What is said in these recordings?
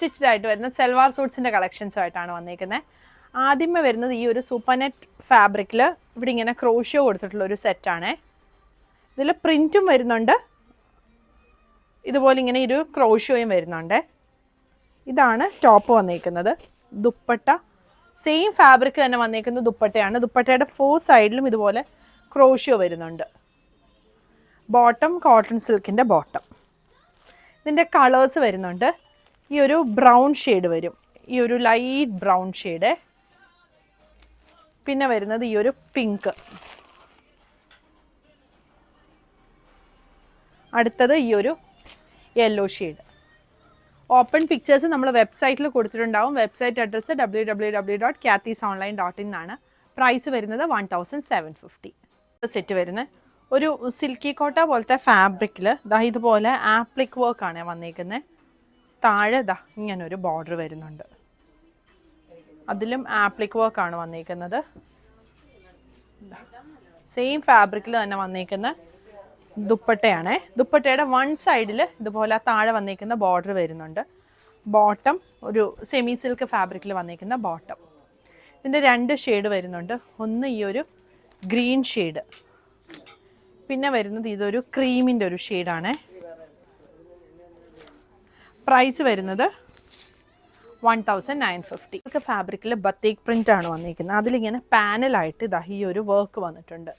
Stitched ആയിട്ട് വരുന്ന സെൽവാർ സൂട്ട്സിൻ്റെ കളക്ഷൻസുമായിട്ടാണ് വന്നിരിക്കുന്നത്. ആദ്യമേ വരുന്നത് ഈ ഒരു സൂപ്പർ നെറ്റ് ഫാബ്രിക്കിൽ ഇവിടെ ഇങ്ങനെ ക്രോഷ്യോ കൊടുത്തിട്ടുള്ള ഒരു സെറ്റാണ്. ഇതിൽ പ്രിൻറ്റും വരുന്നുണ്ട്, ഇതുപോലെ ഇങ്ങനെ ഒരു ക്രോഷ്യോയും വരുന്നുണ്ട്. ഇതാണ് ടോപ്പ് വന്നിരിക്കുന്നത്. ദുപ്പട്ട സെയിം ഫാബ്രിക് തന്നെ വന്നിരിക്കുന്ന ദുപ്പട്ടയാണ്. ദുപ്പട്ടയുടെ 4 സൈഡിലും ഇതുപോലെ ക്രോഷ്യോ വരുന്നുണ്ട്. ബോട്ടം കോട്ടൺ സിൽക്കിൻ്റെ ബോട്ടം. ഇതിൻ്റെ കളേഴ്സ് വരുന്നുണ്ട്. ഈ ഒരു ബ്രൗൺ ഷെയ്ഡ് വരും, ഈ ഒരു ലൈറ്റ് ബ്രൗൺ ഷെയ്ഡ്. പിന്നെ വരുന്നത് ഈ ഒരു പിങ്ക്. അടുത്തത് ഈ ഒരു യെല്ലോ ഷെയ്ഡ്. ഓപ്പൺ പിക്ചേഴ്സ് നമ്മൾ വെബ്സൈറ്റിൽ കൊടുത്തിട്ടുണ്ടാവും. വെബ്സൈറ്റ് അഡ്രസ്സ് www.kathysonline.in ആണ്. പ്രൈസ് വരുന്നത് 1750. സെറ്റ് വരുന്നത് ഒരു സിൽക്കി കോട്ട പോലത്തെ ഫാബ്രിക്കിൽ ഇതുപോലെ ആപ്ലിക് വർക്കാണ് വന്നിരിക്കുന്നത്. താഴെ ഇങ്ങനൊരു ബോർഡർ വരുന്നുണ്ട്, അതിലും ആപ്ലിക് വർക്കാണ് വന്നിരിക്കുന്നത്. സെയിം ഫാബ്രിക്കിൽ തന്നെ വന്നിരിക്കുന്ന ദുപ്പട്ടയാണ്. ദുപ്പട്ടയുടെ 1 സൈഡിൽ ഇതുപോലെ താഴെ വന്നിരിക്കുന്ന ബോർഡർ വരുന്നുണ്ട്. ബോട്ടം ഒരു സെമി സിൽക്ക് ഫാബ്രിക്കിൽ വന്നിരിക്കുന്ന ബോട്ടം. ഇതിൻ്റെ 2 ഷെയ്ഡ് വരുന്നുണ്ട്. ഒന്ന് ഈ ഒരു ഗ്രീൻ ഷെയ്ഡ്, പിന്നെ വരുന്നത് ഇതൊരു ക്രീമിൻ്റെ ഒരു ഷെയ്ഡാണ്. പ്രൈസ് വരുന്നത് 1950. ഫാബ്രിക്കിൽ ബത്തീക് പ്രിൻ്റ് ആണ് വന്നിരിക്കുന്നത്. അതിലിങ്ങനെ പാനലായിട്ട് ഈ ഒരു വർക്ക് വന്നിട്ടുണ്ട്.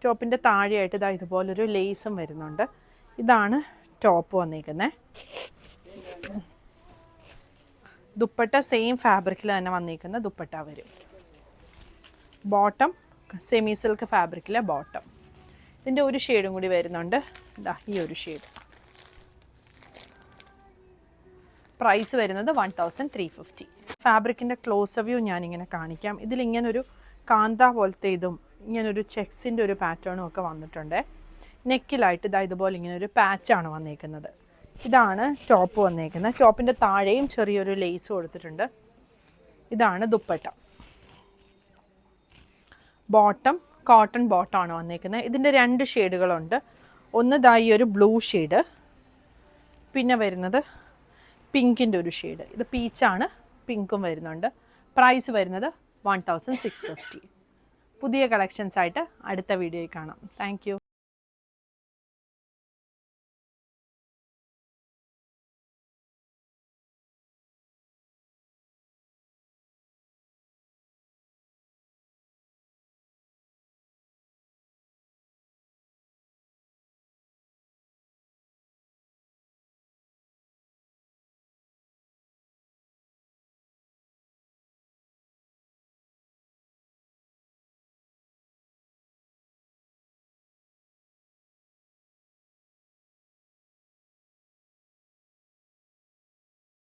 ടോപ്പിൻ്റെ താഴെയായിട്ട് ഇതുപോലൊരു ലേസും വരുന്നുണ്ട്. ഇതാണ് ടോപ്പ് വന്നിരിക്കുന്നത്. ദുപ്പട്ട സെയിം ഫാബ്രിക്കിൽ തന്നെ വന്നിരിക്കുന്ന ദുപ്പട്ട വരും. ബോട്ടം സെമി സിൽക്ക് ഫാബ്രിക്കിലെ ബോട്ടം. ഇതിൻ്റെ ഒരു ഷെയ്ഡും കൂടി വരുന്നുണ്ട്, ഈ ഒരു ഷെയ്ഡ്. പ്രൈസ് വരുന്നത് 1350. ഫാബ്രിക്കിൻ്റെ ക്ലോസ് വ്യൂ ഞാനിങ്ങനെ കാണിക്കാം. ഇതിലിങ്ങനൊരു കാന്ത പോലത്തെ ഇതും ഇങ്ങനൊരു ചെക്സിൻ്റെ ഒരു പാറ്റേണും ഒക്കെ വന്നിട്ടുണ്ട്. നെക്കിലായിട്ട് ഇതുപോലെ ഇങ്ങനെ ഒരു പാച്ചാണ് വന്നിരിക്കുന്നത്. ഇതാണ് ടോപ്പ് വന്നിരിക്കുന്നത്. ടോപ്പിൻ്റെ താഴെയും ചെറിയൊരു ലേസ് കൊടുത്തിട്ടുണ്ട്. ഇതാണ് ദുപ്പട്ട. ബോട്ടം കോട്ടൺ ബോട്ടമാണ് വന്നിരിക്കുന്നത്. ഇതിൻ്റെ 2 ഷെയ്ഡുകളുണ്ട്. ഒന്ന് ഈ ഒരു ബ്ലൂ ഷെയ്ഡ്, പിന്നെ വരുന്നത് പിങ്കിൻ്റെ ഒരു ഷെയ്ഡ്. ഇത് പീച്ചാണ്, പിങ്കും വരുന്നുണ്ട്. പ്രൈസ് വരുന്നത് 1650. പുതിയ കളക്ഷൻസ് ആയിട്ട് അടുത്ത വീഡിയോയിൽ കാണാം. Thank you.